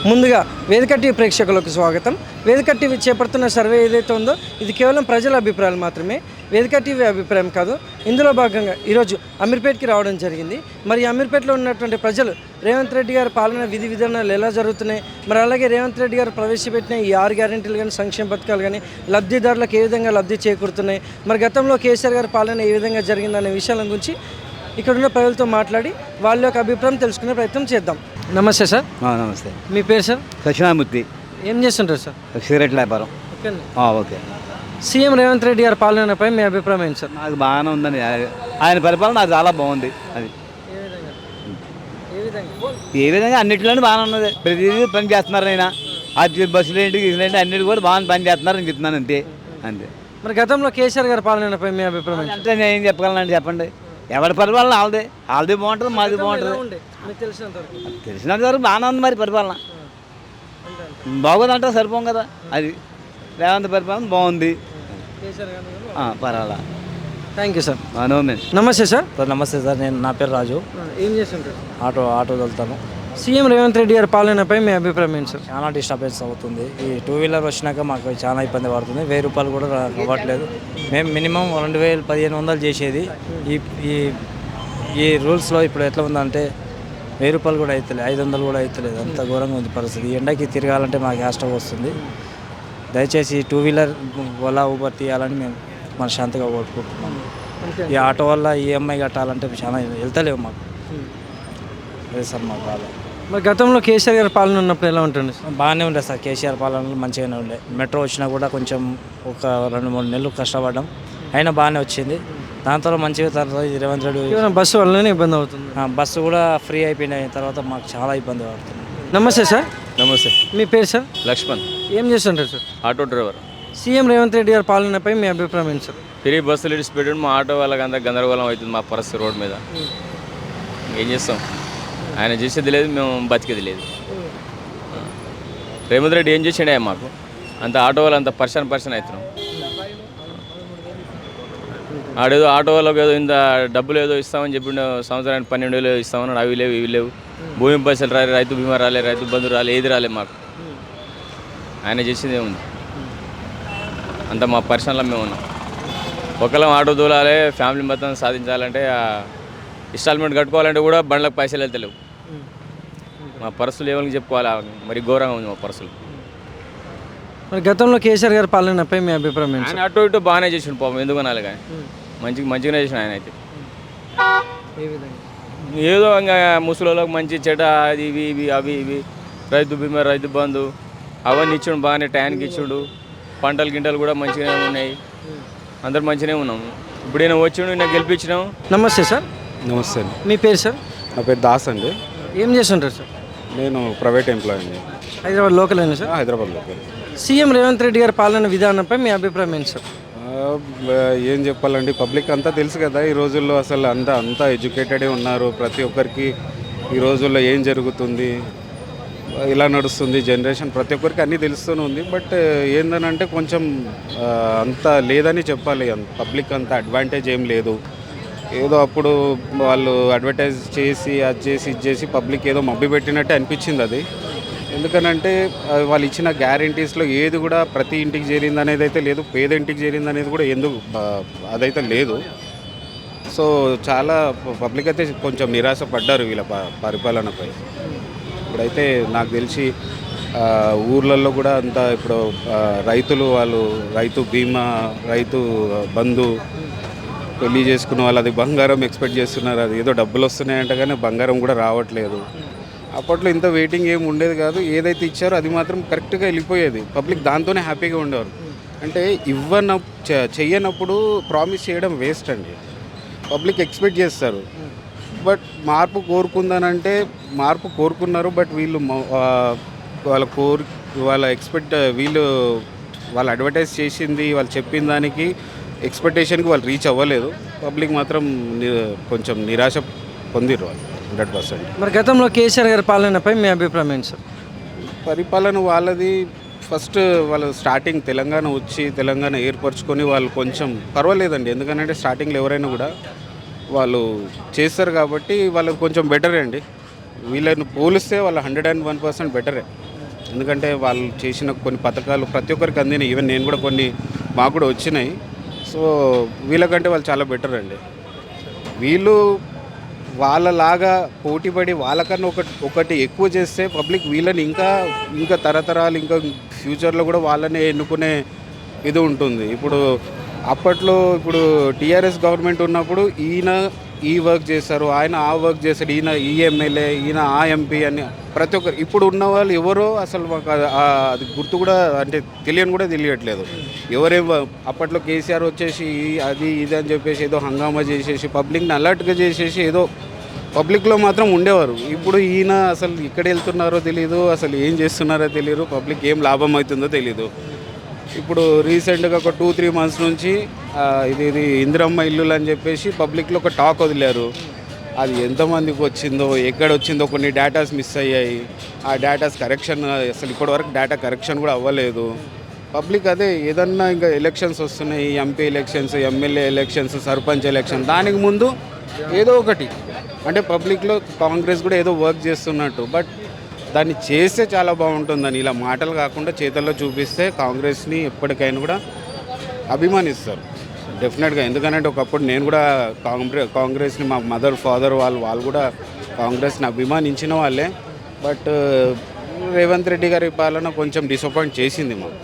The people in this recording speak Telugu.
ముందుగా వేదిక టీవీ ప్రేక్షకులకు స్వాగతం. వేదిక టీవీ చేపడుతున్న సర్వే ఏదైతే ఉందో ఇది కేవలం ప్రజల అభిప్రాయాలు మాత్రమే, వేదిక టీవీ అభిప్రాయం కాదు. ఇందులో భాగంగా ఈరోజు అమీర్పేట్కి రావడం జరిగింది. మరి అమీర్పేట్లో ఉన్నటువంటి ప్రజలు రేవంత్ రెడ్డి గారి పాలన విధి విధానాలు ఎలా జరుగుతున్నాయి, మరి అలాగే రేవంత్ రెడ్డి గారు ప్రవేశపెట్టిన ఈ 6 గ్యారెంటీలు కానీ సంక్షేమ పథకాలు కానీ లబ్ధిదారులకు ఏ విధంగా లబ్ధి చేకూరుతున్నాయి, మరి గతంలో కేసీఆర్ గారి పాలన ఏ విధంగా జరిగిందనే విషయాల గురించి ఇక్కడున్న ప్రజలతో మాట్లాడి వాళ్ళ యొక్క అభిప్రాయం తెలుసుకునే ప్రయత్నం చేద్దాం. నమస్తే సార్. నమస్తే. మీ పేరు సార్? దక్షిణామూర్తి. ఏం చేస్తుంటారు సార్? సిగరెట్ వ్యాపారం. ఓకే. సీఎం రేవంత్ రెడ్డి గారి పాలనపై మీ అభిప్రాయం ఏంటి సార్? నాకు బాగానే ఉందని, ఆయన పరిపాలన నాకు చాలా బాగుంది. అది ఏ విధంగా అన్నింటిలోనే బాగానే ఉన్నది. ప్రతిదీ పని చేస్తున్నారు. ఆయన అది బస్సులు ఏంటి గిసులేంటి అన్నిటి కూడా బాగా పని చేస్తున్నారు అని చెప్తున్నాను. అంతే అంతే. మరి గతంలో కేసీఆర్ గారి పాలనపై మీ అభిప్రాయం అంటే నేను ఏం చెప్పగలనండి, చెప్పండి. ఎవరి పరిపాలన వాళ్ళదే బాగుంటుంది, మాది బాగుంటుంది. తెలిసినంత వరకు బాగానే ఉంది. మరి పరిపాలన బాగోదంటే సరిపోం కదా. అది రేవంత్ పరిపాలన బాగుంది, పర్వాలా. Thank you sir. నమస్తే సార్. నమస్తే సార్. నా పేరు రాజు. ఏం చేస్తుంటారు? ఆటో వెళ్తాను. సీఎం రేవంత్ రెడ్డి గారి పాలనపై మీ అభిప్రాయం ఏంటి సార్? చాలా డిస్టర్బెన్స్ అవుతుంది. ఈ 2 వీలర్ వచ్చినాక మాకు చాలా ఇబ్బంది పడుతుంది. 1000 రూపాయలు కూడా అవ్వట్లేదు. మేము మినిమం 2000-1500 చేసేది. ఈ రూల్స్లో ఇప్పుడు ఎట్లా ఉందంటే 1000 రూపాయలు కూడా అవుతలేదు, 500 కూడా అవుతలేదు. అంత ఘోరంగా ఉంది పరిస్థితి. ఎండకి తిరగాలంటే మాకు కష్టం వస్తుంది. దయచేసి 2 వీలర్ ఓలా ఊబర్ తీయాలని మేము మనశ్శాంతిగా కోరుకుంటున్నాం. ఈ ఆటో వల్ల ఈఎంఐ కట్టాలంటే చాలా వెళ్తలేవు మాకు. అదే సార్ మాకు బాధ. మరి గతంలో కేసీఆర్ గారి పాలన ఉన్నప్పుడు ఎలా ఉంటుంది? బాగానే ఉండే సార్. కేసీఆర్ పాలనలో మంచిగానే ఉండే. మెట్రో వచ్చినా కూడా కొంచెం ఒక 2-3 నెలలు కష్టపడ్డాం, అయినా బాగానే వచ్చింది. దాంతో మంచిగా తర్వాత రేవంత్ రెడ్డి బస్సు వల్లనే ఇబ్బంది అవుతుంది. బస్సు కూడా ఫ్రీ అయిపోయిన తర్వాత మాకు చాలా ఇబ్బంది పడుతుంది. నమస్తే సార్. నమస్తే. మీ పేరు సార్? లక్ష్మణ్. ఏం చేస్తుంటారు sir? Auto driver. CM Revanth Reddy గారి పాలనపై మీ అభిప్రాయం ఏంటి సార్? ఫ్రీ బస్సులు ఇడిచిపెట్టడం మా ఆటో వాళ్ళకి అంతా గందరగోళం అవుతుంది. మా పరిస్థితి రోడ్ మీద ఏం చేస్తాం? ఆయన చేసేది లేదు, మేము బతికేది లేదు. రేవంత్ రెడ్డి ఏం చేసిండే మాకు? అంత ఆటో వాళ్ళు అంత పర్సన్ అవుతున్నాం. ఆడేదో ఆటో వాళ్ళకి ఏదో ఇంత డబ్బులు ఏదో ఇస్తామని చెప్పి సంవత్సరానికి 12,000 ఇస్తామని అవి లేవు ఇవి లేవు. భూమి పైసలు రాలే, రైతు బీమా రాలే, రైతు బంధు రాలే, ఏది రాలే మాకు. ఆయన చేసింది ఏముంది? అంత మా పర్సనల్లో మేము ఉన్నాం. ఒకళ్ళం ఆటో దూలాలి, ఫ్యామిలీ మొత్తం సాధించాలంటే ఇన్స్టాల్మెంట్ కట్టుకోవాలంటే కూడా బండ్లకు పైసలు వెళ్తలేవు. మా పర్సులు ఎవరికి చెప్పుకోవాలి? మరి ఘోరంగా ఉంది మా పర్సులు. మరి గతంలో కేసీఆర్ గారి పాలనపై మీ అభిప్రాయం ఏంటి? ఆయన అటు ఇటు బాగానే చేసిండు పాపం, ఎందుకు అనాలి. కానీ మంచిగానే చేసిన ఆయన అయితే. ఏదో ఇంకా ముసలిళ్ళకి మంచి చెడ్డ అది ఇవి ఇవి అవి ఇవి రైతు బీమా, రైతు బంధు అవన్నీ ఇచ్చిండు బాగానే, టైంకి ఇచ్చిండు. పంటలు గింటలు కూడా మంచిగానే ఉన్నాయి. అందరు మంచిగానే ఉన్నాము. ఇప్పుడు నేను వచ్చిండు, నేను గెలిపించినాము. నమస్తే సార్. నమస్తే అండి. మీ పేరు సార్? నా పేరు దాస్ అండి. ఏం చేస్తుంటారు సార్? నేను ప్రైవేట్ ఎంప్లాయీ అండి. హైదరాబాద్ లోకల్ అయినా sir? Hyderabad local. CM Revanth Reddy గారి పాలన విధానంపై మీ అభిప్రాయం ఏంటి సార్? ఏం చెప్పాలండి, పబ్లిక్ అంతా తెలుసు కదా. ఈ రోజుల్లో అసలు అంతా ఎడ్యుకేటెడే ఉన్నారు. ప్రతి ఒక్కరికి ఈ రోజుల్లో ఏం జరుగుతుంది, ఇలా నడుస్తుంది జనరేషన్, ప్రతి ఒక్కరికి అన్నీ తెలుస్తూనే ఉంది. బట్ ఏందనంటే కొంచెం అంత లేదని చెప్పాలి. పబ్లిక్ అంత అడ్వాంటేజ్ ఏం లేదు. ఏదో అప్పుడు వాళ్ళు అడ్వర్టైజ్ చేసి అది చేసి ఇది చేసి పబ్లిక్ ఏదో మబ్బి పెట్టినట్టే అనిపించింది అది. ఎందుకనంటే వాళ్ళు ఇచ్చిన గ్యారంటీస్లో ఏది కూడా ప్రతి ఇంటికి చేరింది అనేది అయితే లేదు, పేద ఇంటికి చేరింది అనేది కూడా ఎందుకు అదైతే లేదు. సో చాలా పబ్లిక్ అయితే కొంచెం నిరాశపడ్డారు వీళ్ళ పరిపాలనపై. ఇప్పుడైతే నాకు తెలిసి ఊర్లలో కూడా అంతా ఇప్పుడు రైతులు వాళ్ళు రైతు బీమా, రైతు బంధు, పెళ్లి చేసుకున్న వాళ్ళు అది బంగారం ఎక్స్పెక్ట్ చేస్తున్నారు. అది ఏదో డబ్బులు వస్తున్నాయంట కానీ బంగారం కూడా రావట్లేదు. అప్పట్లో ఇంత వెయిటింగ్ ఏమి ఉండేది కాదు. ఏదైతే ఇచ్చారో అది మాత్రం కరెక్ట్గా వెళ్ళిపోయేది. పబ్లిక్ దాంతోనే హ్యాపీగా ఉండేవారు. అంటే చెయ్యనప్పుడు ప్రామిస్ చేయడం వేస్ట్ అండి. పబ్లిక్ ఎక్స్పెక్ట్ చేస్తారు. బట్ మార్పు కోరుకుందానంటే మార్పు కోరుకున్నారు. బట్ వీళ్ళు వాళ్ళ వాళ్ళు అడ్వర్టైజ్ చేసింది, వాళ్ళు చెప్పిన దానికి ఎక్స్పెక్టేషన్కి వాళ్ళు రీచ్ అవ్వలేదు. పబ్లిక్ మాత్రం కొంచెం నిరాశ పొందిరు వాళ్ళు 100%. మరి గతంలో కేసీఆర్ గారి పాలనపై మీ అభిప్రాయం ఏంటి సార్? పరిపాలన వాళ్ళది ఫస్ట్ వాళ్ళు స్టార్టింగ్ తెలంగాణ వచ్చి తెలంగాణ ఏర్పరచుకొని వాళ్ళు కొంచెం పర్వాలేదండి. ఎందుకంటే స్టార్టింగ్లో ఎవరైనా కూడా వాళ్ళు చేస్తారు కాబట్టి వాళ్ళకి కొంచెం బెటరే అండి. వీళ్ళని పోలిస్తే వాళ్ళు 101% బెటరే. ఎందుకంటే వాళ్ళు చేసిన కొన్ని పథకాలు ప్రతి ఒక్కరికి అందినాయి. ఈవెన్ నేను కూడా కొన్ని మాకు కూడా వచ్చినాయి. సో వీళ్ళకంటే వాళ్ళు చాలా బెటర్ అండి. వీళ్ళు వాళ్ళలాగా పోటీపడి వాళ్ళకన్నా ఒకటి ఎక్కువ చేస్తే పబ్లిక్ వీళ్ళని ఇంకా తరతరాలు ఇంకా ఫ్యూచర్లో కూడా వాళ్ళనే ఎన్నుకునే ఇది ఉంటుంది. అప్పట్లో టీఆర్ఎస్ గవర్నమెంట్ ఉన్నప్పుడు ఈయన ఈ వర్క్ చేస్తారు, ఆయన ఆ వర్క్ చేస్తాడు, ఈయన ఈ ఎమ్మెల్యే, ఈయన ఆ ఎంపీ అని ప్రతి ఒక్కరు. ఇప్పుడు ఉన్న వాళ్ళు ఎవరో అసలు మాకు అది గుర్తు కూడా అంటే తెలియట్లేదు. అప్పట్లో కేసీఆర్ వచ్చేసి అది ఇది అని చెప్పేసి ఏదో హంగామా చేసేసి పబ్లిక్ని అలర్ట్గా చేసేసి ఏదో పబ్లిక్లో మాత్రం ఉండేవారు. ఇప్పుడు ఈయన అసలు ఎక్కడ వెళ్తున్నారో తెలీదు, అసలు ఏం చేస్తున్నారో తెలియదు, పబ్లిక్ ఏం లాభం అవుతుందో తెలీదు. ఇప్పుడు రీసెంట్గా ఒక 2-3 months నుంచి ఇది ఇందిరమ్మ ఇల్లులు అని చెప్పేసి పబ్లిక్లో ఒక టాక్ వదిలారు. అది ఎంతమందికి వచ్చిందో ఎక్కడ వచ్చిందో కొన్ని డేటాస్ మిస్ అయ్యాయి. ఆ డేటాస్ కరెక్షన్ అసలు ఇప్పటివరకు డేటా కరెక్షన్ కూడా అవ్వలేదు. పబ్లిక్ అదే ఏదన్నా ఇంకా ఎలక్షన్స్ వస్తున్నాయి, MP elections, MLA elections, sarpanch election, దానికి ముందు ఏదో ఒకటి అంటే పబ్లిక్లో కాంగ్రెస్ కూడా ఏదో వర్క్ చేస్తున్నట్టు, బట్ దాన్ని చేస్తే చాలా బాగుంటుందని ఇలా మాటలు కాకుండా చేతల్లో చూపిస్తే కాంగ్రెస్ని ఎప్పటికైనా కూడా అభిమానిస్తారు డెఫినెట్గా. ఎందుకంటే ఒకప్పుడు నేను కూడా కాంగ్రెస్ని మా మదర్ ఫాదర్ వాళ్ళు కూడా కాంగ్రెస్ని అభిమానించిన వాళ్ళే. బట్ రేవంత్ రెడ్డి గారి పాలన కొంచెం డిసప్పాయింట్ చేసింది మాకు.